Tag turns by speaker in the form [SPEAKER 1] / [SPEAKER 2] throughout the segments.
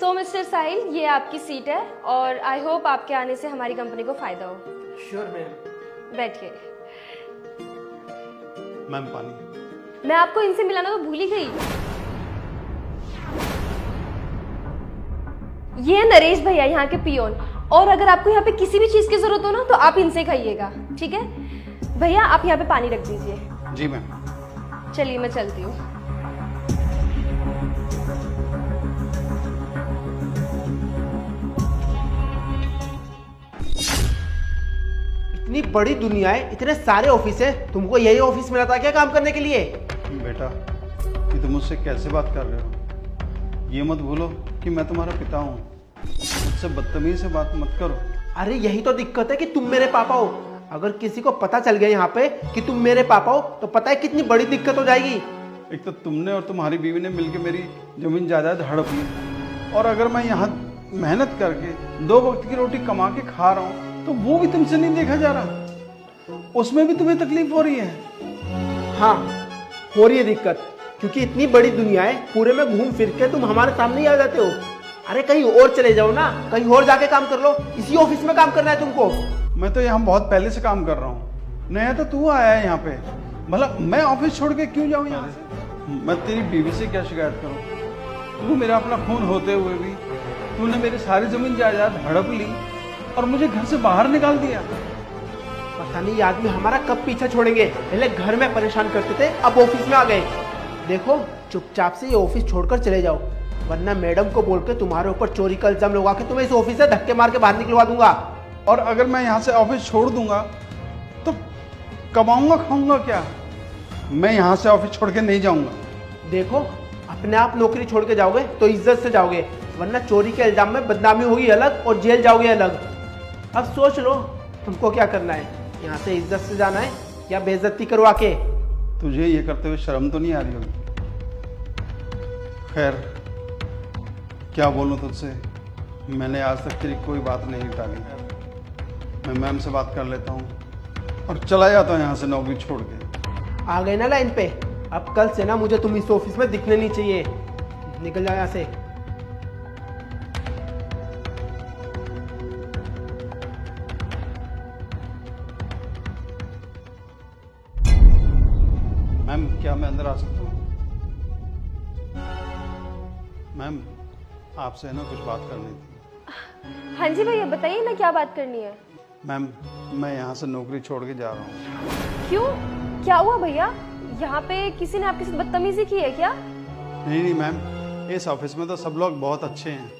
[SPEAKER 1] सो mister साहिल, ये आपकी seat है और आई होप आपके आने से हमारी कंपनी को फायदा हो।
[SPEAKER 2] Sure ma'am.
[SPEAKER 1] बैठिए।
[SPEAKER 3] मैम पानी।
[SPEAKER 1] मैं आपको इनसे मिलाना तो भूल ही गई। ये है नरेश भैया, यहाँ के पियोन। और अगर आपको यहाँ पे किसी भी चीज की जरूरत हो ना तो आप इनसे खाइएगा, ठीक है? भैया आप यहाँ पे पानी रख दीजिए।
[SPEAKER 3] जी मैम।
[SPEAKER 1] चलिए मैं चलती हूँ।
[SPEAKER 2] इतनी बड़ी दुनिया है, इतने सारे ऑफिस है, तुमको यही ऑफिस मिला था क्या काम करने के लिए?
[SPEAKER 3] बेटा ये तुम मुझसे कैसे बात कर रहे हो? ये मत भूलो कि मैं तुम्हारा पिता हूँ। मुझसे बदतमीजी से बात मत करो।
[SPEAKER 2] अरे यही तो दिक्कत है कि तुम मेरे पापा हो। अगर किसी को पता चल गया यहाँ पे कि तुम मेरे पापा हो तो पता है कितनी बड़ी दिक्कत हो जाएगी।
[SPEAKER 3] एक तो तुमने और तुम्हारी बीवी ने मिलकर मेरी जमीन जायदाद हड़प ली, और अगर मैं यहाँ मेहनत करके 2 वक्त की रोटी कमा के खा रहा हूँ तो वो भी तुमसे नहीं देखा जा रहा, उसमें भी तुम्हें तकलीफ हो रही है।
[SPEAKER 2] हाँ हो रही है दिक्कत, क्योंकि इतनी बड़ी दुनिया है, पूरे में घूम फिर के तुम हमारे सामने ही आ जाते हो। अरे कहीं और चले जाओ ना, कहीं और जाके काम कर लो। इसी ऑफिस में काम करना है तुमको।
[SPEAKER 3] मैं तो यहाँ बहुत पहले से काम कर रहा हूँ, नया तो तू आया है यहाँ पे। मतलब मैं ऑफिस छोड़ के क्यों जाऊँ यहाँ से? मैं तेरी बीवी से क्या शिकायत करूँ? तू मेरा अपना खून होते हुए भी तूने मेरी सारी जमीन जायदाद हड़प ली और मुझे घर से बाहर निकाल दिया।
[SPEAKER 2] पता नहीं ये आदमी हमारा कब पीछा छोड़ेंगे। पहले घर में परेशान करते थे, अब ऑफिस में आ गए। देखो चुपचाप से ये ऑफिस छोड़कर चले जाओ, वरना मैडम को बोल के तुम्हारे ऊपर चोरी का इल्जाम लगा के तुम्हें इस ऑफिस से धक्के मार के बाहर निकलवा दूंगा।
[SPEAKER 3] और अगर मैं यहाँ से ऑफिस छोड़ दूंगा तो कमाऊंगा खाऊंगा क्या? मैं यहाँ से ऑफिस छोड़ के नहीं जाऊंगा।
[SPEAKER 2] देखो अपने आप नौकरी छोड़ के जाओगे तो इज्जत से जाओगे, वरना चोरी के इल्जाम में बदनामी होगी अलग और जेल जाओगे अलग। अब सोच लो तुमको क्या करना है, यहाँ से इज्जत से जाना है या बेइज्जती करवा के?
[SPEAKER 3] तुझे ये करते हुए शर्म तो नहीं आ रही होगी? खैर क्या बोलूँ तुझसे, मैंने आज तक तेरी कोई बात नहीं टाली। मैं मैम से बात कर लेता हूँ और चला जाता हूँ यहाँ से नौकरी छोड़ के।
[SPEAKER 2] आ गए ना लाइन पे, अब कल से ना मुझे तुम इस ऑफिस में दिखने नहीं चाहिए। निकल जाओ यहाँ से।
[SPEAKER 3] मैम क्या मैं अंदर आ सकता हूँ? मैम आपसे ना कुछ बात करनी थी।
[SPEAKER 1] हाँ जी भैया बताइए ना, क्या बात करनी है?
[SPEAKER 3] मैम मैं यहाँ से नौकरी छोड़ के जा रहा हूँ।
[SPEAKER 1] क्यों, क्या हुआ भैया? यहाँ पे किसी ने आपके साथ बदतमीजी की है क्या?
[SPEAKER 3] नहीं मैम, इस ऑफिस में तो सब लोग बहुत अच्छे हैं,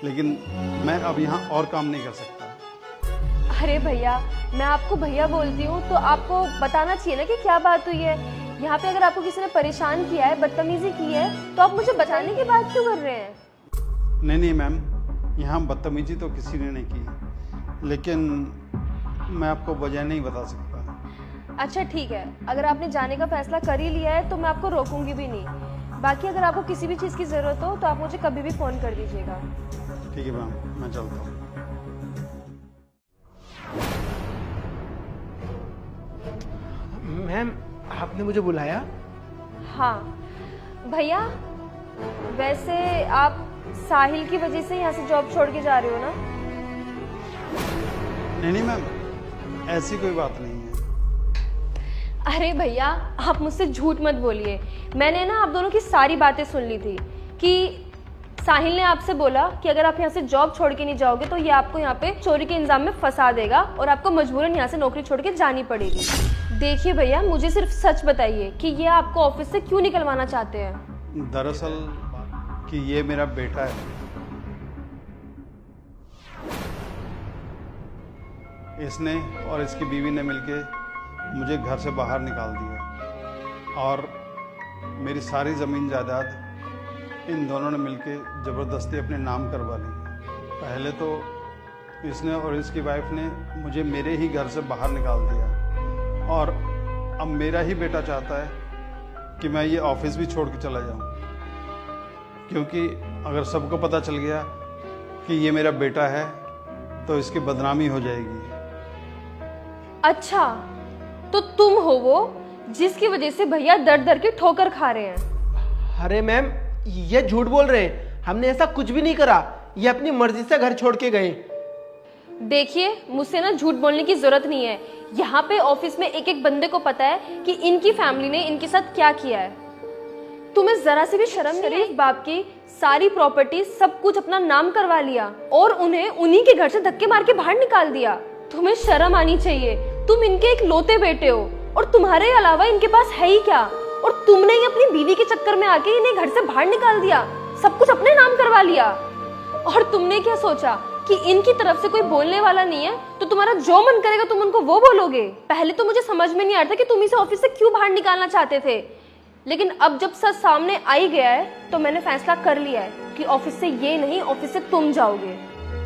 [SPEAKER 3] लेकिन मैं अब यहाँ और काम नहीं कर सकता।
[SPEAKER 1] अरे भैया मैं आपको भैया बोलती हूँ तो आपको बताना चाहिए ना कि क्या बात हुई है। यहाँ पे अगर आपको किसी ने परेशान किया है, बदतमीजी की है, तो आप मुझे बताने की बात क्यों कर रहे हैं?
[SPEAKER 3] नहीं मैम, यहाँ बदतमीजी तो किसी ने नहीं की, लेकिन मैं आपको वजह नहीं बता सकता।
[SPEAKER 1] अच्छा ठीक है, अगर आपने जाने का फैसला कर ही लिया है तो मैं आपको रोकूंगी भी नहीं। बाकी अगर आपको किसी भी चीज़ की ज़रूरत हो तो आप मुझे कभी भी फ़ोन कर दीजिएगा।
[SPEAKER 3] ठीक है मैम, मैं चलता हूँ।
[SPEAKER 2] मैम आपने मुझे बुलाया?
[SPEAKER 1] हाँ भैया, वैसे आप साहिल की वजह से यहाँ से जॉब छोड़ के जा रहे हो ना?
[SPEAKER 3] नहीं मैम, ऐसी कोई बात नहीं है।
[SPEAKER 1] अरे भैया आप मुझसे झूठ मत बोलिए, मैंने ना आप दोनों की सारी बातें सुन ली थी कि साहिल ने आपसे बोला कि अगर आप यहाँ से जॉब छोड़ के नहीं जाओगे तो ये आपको यहाँ पे चोरी के इल्जाम में फंसा देगा और आपको मजबूरन यहाँ से नौकरी छोड़ के जानी पड़ेगी। देखिए भैया, मुझे सिर्फ सच बताइए कि ये आपको ऑफिस से क्यों निकलवाना चाहते हैं?
[SPEAKER 3] दरअसल कि ये मेरा बेटा है, इसने और इसकी बीवी ने मिलके मुझे घर से बाहर निकाल दिया और मेरी सारी ज़मीन जायदाद इन दोनों ने मिलके ज़बरदस्ती अपने नाम करवा ली। पहले तो इसने और इसकी वाइफ ने मुझे मेरे ही घर से बाहर निकाल दिया और अब मेरा ही बेटा चाहता है कि मैं ये ऑफिस भी छोड़ के चला जाऊं, क्योंकि अगर सबको पता चल गया कि ये मेरा बेटा है तो इसकी बदनामी हो जाएगी।
[SPEAKER 1] अच्छा, तो तुम हो वो जिसकी वजह से भैया दर दर के ठोकर खा रहे हैं?
[SPEAKER 2] अरे मैम ये झूठ बोल रहे हैं, हमने ऐसा कुछ भी नहीं करा, ये अपनी मर्जी से घर छोड़ के गए।
[SPEAKER 1] देखिए, मुझसे ना झूठ बोलने की जरूरत नहीं है। यहाँ पे ऑफिस में एक एक बंदे को पता है कि इनकी फैमिली ने इनके साथ क्या किया है। तुम्हें जरा सी भी शर्म नहीं आई? बाप की सारी प्रॉपर्टी सब कुछ अपना नाम करवा लिया और उन्हें उन्हीं के घर से धक्के मार के बाहर निकाल दिया। तुम्हें शर्म आनी चाहिए। तुम इनके एक लौते बेटे हो और तुम्हारे अलावा इनके पास है ही क्या, और तुमने ही अपनी बीवी के चक्कर में आके इन्हें घर से बाहर निकाल दिया, सब कुछ अपने नाम करवा लिया। और तुमने क्या सोचा कि इनकी तरफ से कोई बोलने वाला नहीं है तो तुम्हारा जो मन करेगा तुम उनको वो बोलोगे? पहले तो मुझे समझ में नहीं आ रहा था कि तुम इसे ऑफिस से क्यों बाहर निकालना चाहते थे, लेकिन अब जब सच सामने आ ही गया है तो मैंने फैसला कर लिया है कि ऑफिस से ये नहीं, ऑफिस से तुम जाओगे,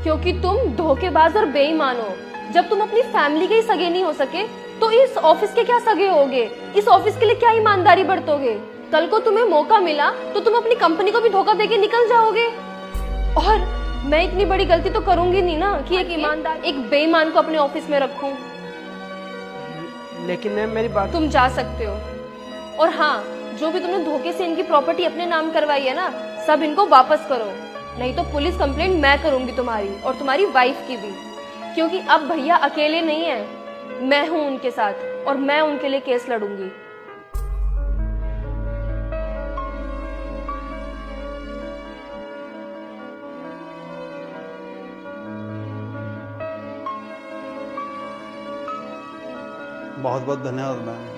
[SPEAKER 1] क्योंकि तुम धोखेबाज और बेईमान हो। जब तुम अपनी फैमिली के ही सगे नहीं हो सके तो इस ऑफिस के क्या सगे होगे? इस ऑफिस के लिए क्या ईमानदारी बरतोगे? कल को तुम्हें मौका मिला तो तुम अपनी कंपनी को भी धोखा देके निकल जाओगे। और मैं इतनी बड़ी गलती तो करूंगी नहीं ना कि एक ईमानदार एक बेईमान को अपने ऑफिस में रखूं।
[SPEAKER 2] लेकिन मैम मेरी बात।
[SPEAKER 1] तुम जा सकते हो, और हाँ, जो भी तुमने धोखे से इनकी प्रॉपर्टी अपने नाम करवाई है ना, सब इनको वापस करो, नहीं तो पुलिस कंप्लेंट मैं करूंगी तुम्हारी और तुम्हारी वाइफ की भी, क्योंकि अब भैया अकेले नहीं है, मैं हूं उनके साथ और मैं उनके लिए केस लड़ूंगी।
[SPEAKER 3] बहुत बहुत धन्यवाद मैम।